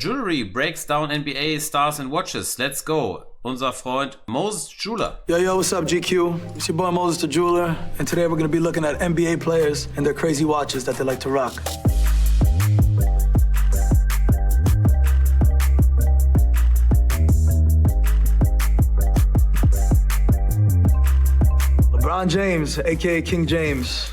Jewelry breaks down NBA stars and watches. Let's go. Unser Freund Moses Jeweler. Yo, what's up, GQ? It's your boy Moses the Jeweler, and today we're gonna be looking at NBA players and their crazy watches that they like to rock. LeBron James, aka King James.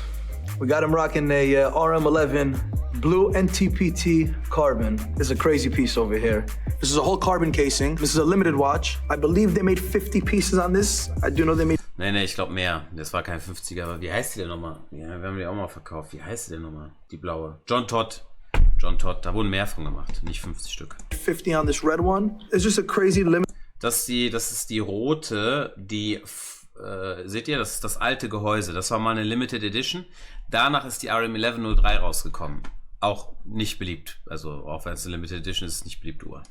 We got him rocking a RM11 blue NTPT carbon. This is a crazy piece over here. This is a whole carbon casing. This is a limited watch. I believe they made 50 pieces on this. I do know they made... Nee, ich glaube mehr. Das war kein 50er, aber wie heißt die denn nochmal? Ja, wir haben die auch mal verkauft. Wie heißt die denn nochmal? Die blaue. John Todd, da wurden mehr von gemacht, nicht 50 Stück. 50 on this red one. It's just a crazy limit. Das ist die rote, die... seht ihr, das ist das alte Gehäuse. Das war mal eine Limited Edition. Danach ist die RM1103 rausgekommen. Auch nicht beliebt. Also auch wenn es eine Limited Edition ist, ist es nicht beliebt Uhr.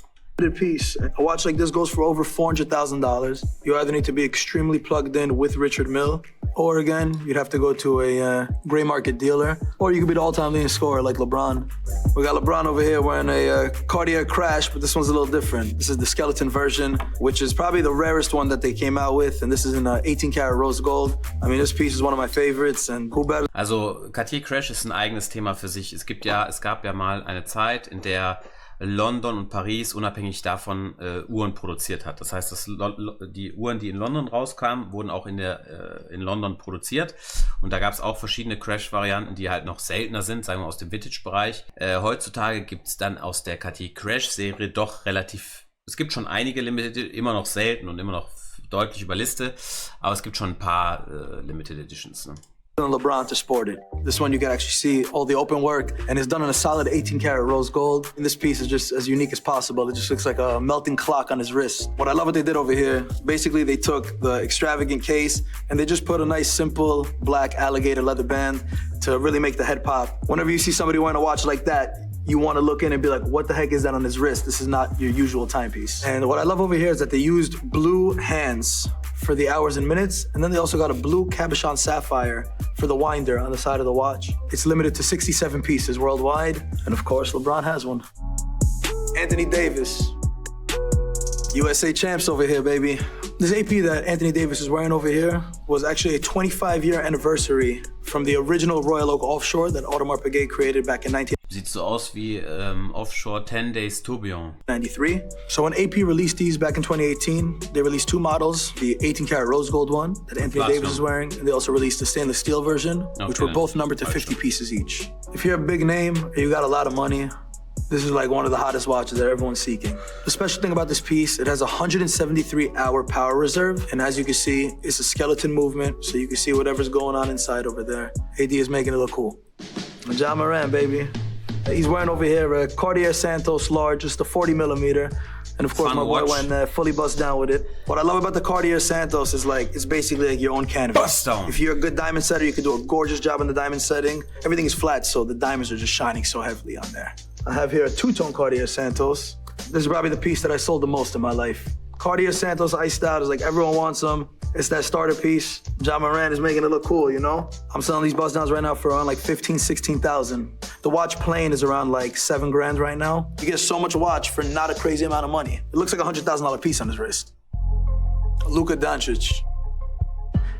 Piece. A watch like this goes for over $400,000. You either need to be extremely plugged in with Richard Mille, or again, you'd have to go to a gray market dealer, or you could be the all-time leading scorer like LeBron. We got LeBron over here wearing a Cartier Crash, but this one's a little different. This is the skeleton version, which is probably the rarest one that they came out with, and this is in 18 karat rose gold. I mean, this piece is one of my favorites, and who better? Also Cartier Crash ist ein eigenes Thema für sich. Es gab ja mal eine Zeit, in der London und Paris unabhängig davon Uhren produziert hat. Das heißt, die Uhren, die in London rauskamen, wurden auch in London produziert. Und da gab es auch verschiedene Crash-Varianten, die halt noch seltener sind, sagen wir aus dem Vintage-Bereich. Heutzutage gibt es dann aus der Cartier Crash-Serie doch relativ, es gibt schon einige Limited, immer noch selten und immer noch deutlich über Liste, aber es gibt schon ein paar Limited Editions, ne? LeBron to sport it. This one you can actually see all the open work, and it's done in a solid 18 karat rose gold. And this piece is just as unique as possible. It just looks like a melting clock on his wrist. What I love what they did over here, basically they took the extravagant case and they just put a nice simple black alligator leather band to really make the head pop. Whenever you see somebody wearing a watch like that, you want to look in and be like, what the heck is that on his wrist? This is not your usual timepiece. And what I love over here is that they used blue hands for the hours and minutes, and then they also got a blue cabochon sapphire for the winder on the side of the watch. It's limited to 67 pieces worldwide, and of course, LeBron has one. Anthony Davis. USA champs over here, baby. This AP that Anthony Davis is wearing over here was actually a 25-year anniversary from the original Royal Oak Offshore that Audemars Piguet created back in 1993. Sieht so aus wie Offshore 10 Days Tourbillon. So when AP released these back in 2018, they released two models, the 18 karat rose gold one that Anthony Davis is wearing, and they also released the stainless steel version, which were both numbered to 50 pieces each. If you're a big name or you got a lot of money, this is like one of the hottest watches that everyone's seeking. The special thing about this piece, it has a 173-hour power reserve, and as you can see, it's a skeleton movement, so you can see whatever's going on inside over there. AD is making it look cool. John Morant, baby. He's wearing over here a Cartier Santos large, just a 40 millimeter. And of course, my boy went fully bust down with it. What I love about the Cartier Santos is it's basically like your own canvas. Bust down. If you're a good diamond setter, you can do a gorgeous job on the diamond setting. Everything is flat, so the diamonds are just shining so heavily on there. I have here a two-tone Cartier Santos. This is probably the piece that I sold the most in my life. Cartier Santos iced out is like everyone wants them. It's that starter piece. John Morant is making it look cool, you know? I'm selling these bust downs right now for around like 15, 16,000. The watch plain is around like 7 grand right now. You get so much watch for not a crazy amount of money. It looks like a $100,000 piece on his wrist. Luka Doncic.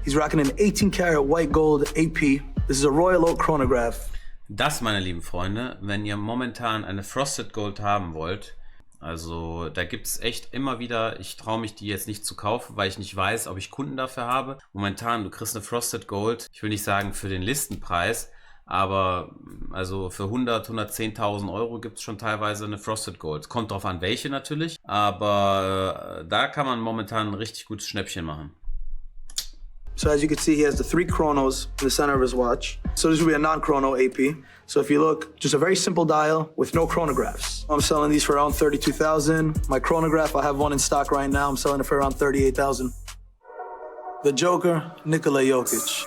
He's rocking an 18 karat white gold AP. This is a Royal Oak chronograph. Das, meine lieben Freunde, wenn ihr momentan eine Frosted Gold haben wollt, also da gibt es echt immer wieder, ich traue mich die jetzt nicht zu kaufen, weil ich nicht weiß, ob ich Kunden dafür habe. Momentan, du kriegst eine Frosted Gold, ich will nicht sagen für den Listenpreis, aber also für 110.000 Euro gibt es schon teilweise eine Frosted Gold. Kommt drauf an, welche natürlich, aber da kann man momentan ein richtig gutes Schnäppchen machen. So as you can see, he has the 3 chronos in the center of his watch. So this will be a non-chrono AP. So if you look, just a very simple dial with no chronographs. I'm selling these for around 32,000. My chronograph, I have one in stock right now. I'm selling it for around 38,000. The Joker, Nikola Jokic.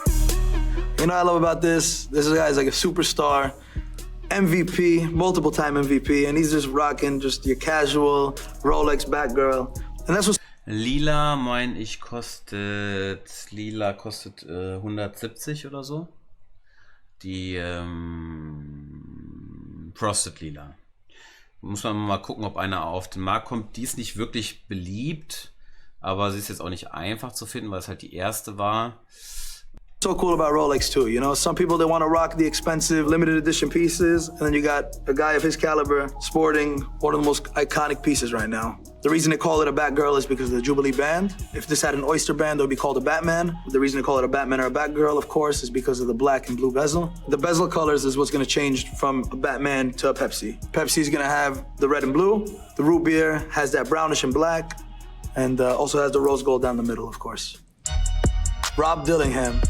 You know what I love about this? This guy is like a superstar, MVP, multiple time MVP, and he's just rocking just your casual Rolex Batgirl. And that's what's Lila, meine ich, kostet 170 oder so. Die Frosted Lila. Muss man mal gucken, ob einer auf den Markt kommt. Die ist nicht wirklich beliebt, aber sie ist jetzt auch nicht einfach zu finden, weil es halt die erste war. So cool about Rolex too, you know, some people, they want to rock the expensive limited edition pieces, and then you got a guy of his caliber sporting one of the most iconic pieces right now. The reason they call it a Batgirl is because of the Jubilee band. If this had an oyster band, it would be called a Batman. The reason they call it a Batman or a Batgirl, of course, is because of the black and blue bezel. The bezel colors is what's going to change from a Batman to a Pepsi. Pepsi is going to have the red and blue. The root beer has that brownish and black, and also has the rose gold down the middle, of course. Rob Dillingham.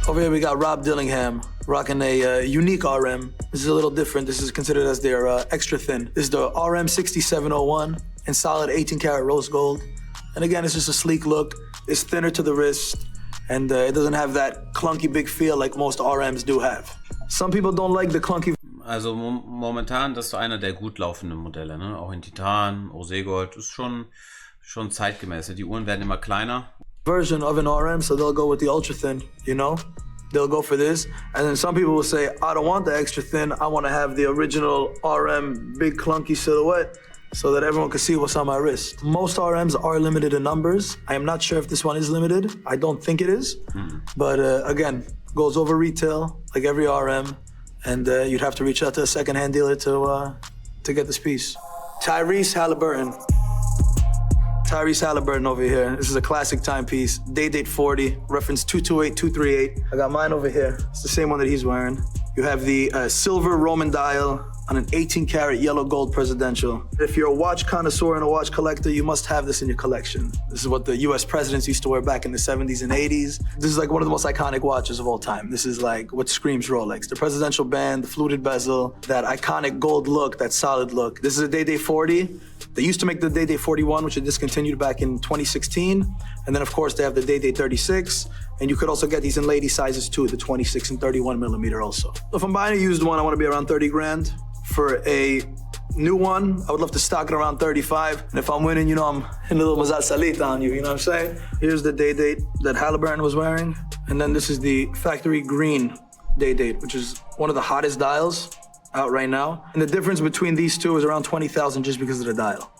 Over here we got Rob Dillingham rocking a unique RM. This is a little different. This is considered as their extra thin. This is the RM 6701 in solid 18 karat rose gold. And again, it's just a sleek look. It's thinner to the wrist, and it doesn't have that clunky big feel like most RMs do have. Some people don't like the clunky. Also momentan, das ist so einer der gut laufenden Modelle, ne? Auch in Titan, Roségold, ist schon zeitgemäß. Die Uhren werden immer kleiner. Version of an RM, so they'll go with the ultra thin, you know? They'll go for this. And then some people will say, I don't want the extra thin, I want to have the original RM big clunky silhouette so that everyone can see what's on my wrist. Most RMs are limited in numbers. I am not sure if this one is limited. I don't think it is. But again, goes over retail like every RM, and you'd have to reach out to a secondhand dealer to get this piece. Tyrese Haliburton. Tyrese Haliburton over here. This is a classic timepiece. Date 40, reference 228238. I got mine over here. It's the same one that he's wearing. You have the silver Roman dial on an 18 karat yellow gold presidential. If you're a watch connoisseur and a watch collector, you must have this in your collection. This is what the US presidents used to wear back in the 70s and 80s. This is like one of the most iconic watches of all time. This is like what screams Rolex. The presidential band, the fluted bezel, that iconic gold look, that solid look. This is a Day 40. They used to make the Day 41, which they discontinued back in 2016. And then, of course, they have the Day 36. And you could also get these in lady sizes too, the 26 and 31 millimeter also. If I'm buying a used one, I want to be around 30 grand. For a new one, I would love to stock it around 35. And if I'm winning, you know, I'm hitting a little Mazat Salita on you, you know what I'm saying? Here's the Day that Haliburton was wearing. And then this is the factory green Day, which is one of the hottest dials out right now. And the difference between these two is around 20,000 just because of the dial.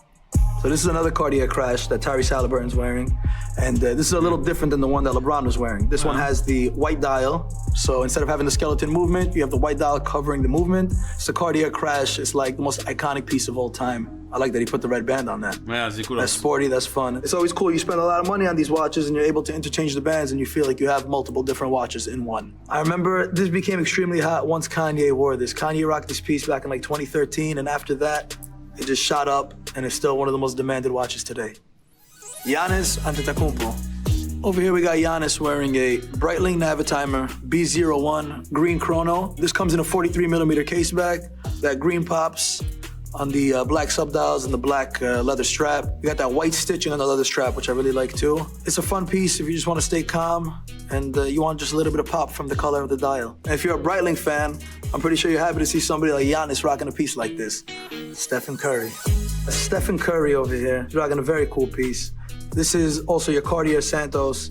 So this is another Cartier Crash that Tyrese Haliburton's wearing. And this is a little different than the one that LeBron was wearing. This one has the white dial. So instead of having the skeleton movement, you have the white dial covering the movement. It's a Cartier Crash. It's like the most iconic piece of all time. I like that he put the red band on that. Yeah, sieht gut That's aus. sporty, that's fun. It's always cool. You spend a lot of money on these watches and you're able to interchange the bands and you feel like you have multiple different watches in one. I remember this became extremely hot once Kanye wore this. Kanye rocked this piece back in like 2013, and after that, it just shot up and it's still one of the most demanded watches today. Giannis Antetokounmpo. Over here we got Giannis wearing a Breitling Navitimer B01 green chrono. This comes in a 43 millimeter case back. That green pops on the black subdials and the black leather strap. You got that white stitching on the leather strap, which I really like too. It's a fun piece if you just want to stay calm and you want just a little bit of pop from the color of the dial. And if you're a Breitling fan, I'm pretty sure you're happy to see somebody like Giannis rocking a piece like this. Stephen Curry. That's Stephen Curry over here. He's rocking a very cool piece. This is also your Cartier Santos.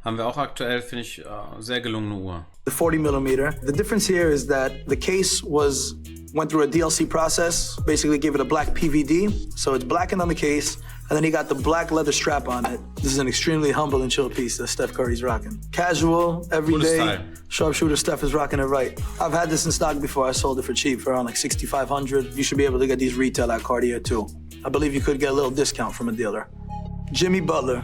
Haben wir auch aktuell, finde ich, sehr gelungene Uhr. The 40 millimeter. The difference here is that the case went through a DLC process, basically gave it a black PVD. So it's blackened on the case, and then he got the black leather strap on it. This is an extremely humble and chill piece that Steph Curry's rocking. Casual, everyday, sharpshooter Steph is rocking it right. I've had this in stock before. I sold it for cheap, for around like $6,500. You should be able to get these retail at Cartier too. I believe you could get a little discount from a dealer. Jimmy Butler.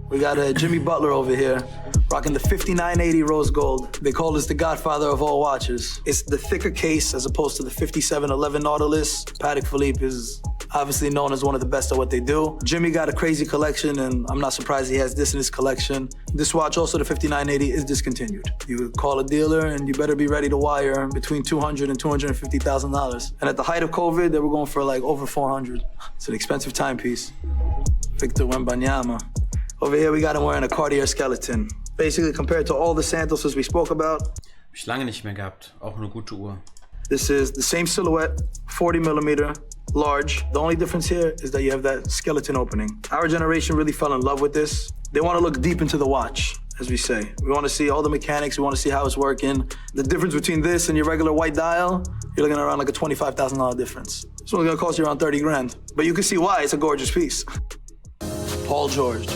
We got Jimmy Butler over here, rocking the 5980 rose gold. They call this the godfather of all watches. It's the thicker case as opposed to the 5711 Nautilus. Patek Philippe is obviously known as one of the best at what they do. Jimmy got a crazy collection, and I'm not surprised he has this in his collection. This watch, also the 5980, is discontinued. You call a dealer, and you better be ready to wire between $200,000 and $250,000. And at the height of COVID, they were going for like over $400. It's an expensive timepiece. Victor Wembanyama. Over here, we got him wearing a Cartier skeleton. Basically, compared to all the Santoses we spoke about. Hab ich lange nicht mehr gehabt. Auch eine gute Uhr. This is the same silhouette, 40 millimeter, large. The only difference here is that you have that skeleton opening. Our generation really fell in love with this. They want to look deep into the watch. as we say. We want to see all the mechanics. We want to see how it's working. The difference between this and your regular white dial, you're looking around like a $25,000 difference. This one's gonna cost you around 30 grand. But you can see why, it's a gorgeous piece. Paul George.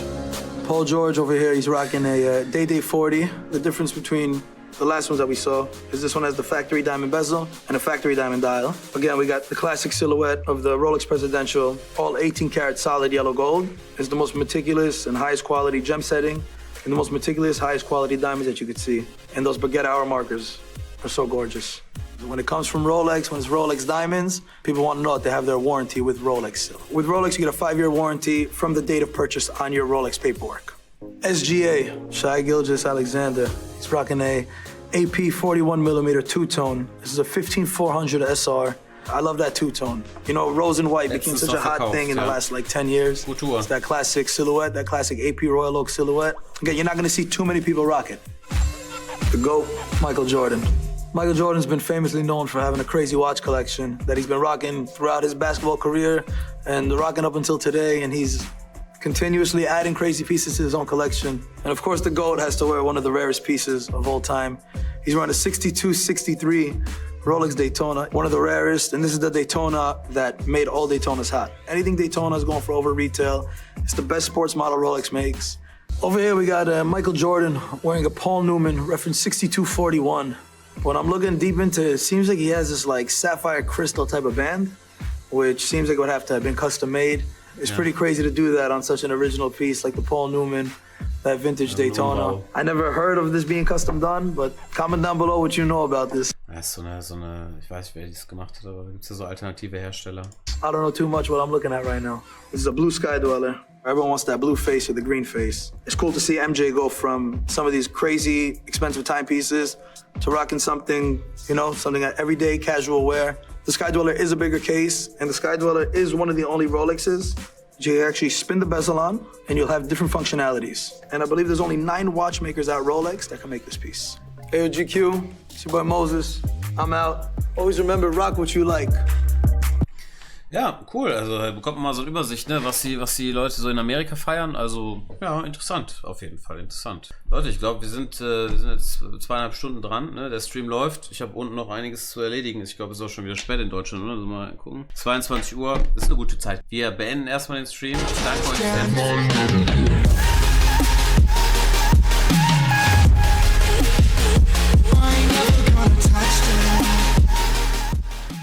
Paul George over here, he's rocking a Day 40. The difference between the last ones that we saw is this one has the factory diamond bezel and a factory diamond dial. Again, we got the classic silhouette of the Rolex Presidential, all 18 karat solid yellow gold. It's the most meticulous and highest quality gem setting and the most meticulous, highest quality diamonds that you could see. And those baguette hour markers are so gorgeous. When it comes from Rolex, when it's Rolex diamonds, people want to know that they have their warranty with Rolex still. With Rolex, you get a 5-year warranty from the date of purchase on your Rolex paperwork. SGA, Shai Gilgeous-Alexander. He's rocking a AP 41mm two-tone. This is a 15400 SR. I love that two-tone. You know, rose and white became such a hot thing in the last like 10 years. It's that classic silhouette, that classic AP Royal Oak silhouette. Again, you're not gonna see too many people rock it. The GOAT, Michael Jordan. Michael Jordan's been famously known for having a crazy watch collection that he's been rocking throughout his basketball career and rocking up until today, and he's continuously adding crazy pieces to his own collection. And of course, the GOAT has to wear one of the rarest pieces of all time. He's wearing a 6263 Rolex Daytona, one of the rarest, and this is the Daytona that made all Daytonas hot. Anything Daytona is going for over retail. It's the best sports model Rolex makes. Over here, we got Michael Jordan wearing a Paul Newman reference 6241. When I'm looking deep into it, it seems like he has this like sapphire crystal type of band, which seems like it would have to have been custom made. It's pretty crazy to do that on such an original piece like the Paul Newman, that vintage Daytona. I never heard of this being custom done, but comment down below what you know about this. Ja, ist so eine, ich weiß nicht, wer das gemacht hat, aber gibt es ja so alternative Hersteller. I don't know too much what I'm looking at right now. This is a blue Sky Dweller. Everyone wants that blue face or the green face. It's cool to see MJ go from some of these crazy expensive timepieces to rocking something, you know, something that everyday casual wear. The Sky Dweller is a bigger case, and the Sky Dweller is one of the only Rolexes that you can actually spin the bezel on, and you'll have different functionalities. And I believe there's only 9 watchmakers at Rolex that can make this piece. Hey, GQ, it's your boy Moses. I'm out. Always remember, rock what you like. Ja, cool. Also bekommt man mal so eine Übersicht, ne, was die Leute so in Amerika feiern. Also, ja, interessant. Auf jeden Fall interessant. Leute, ich glaube, wir sind jetzt 2,5 Stunden dran, ne? Der Stream läuft. Ich habe unten noch einiges zu erledigen. Ich glaube, es ist auch schon wieder spät in Deutschland, oder? Also mal gucken. 22 Uhr ist eine gute Zeit. Wir beenden erstmal den Stream. Ich danke euch sehr.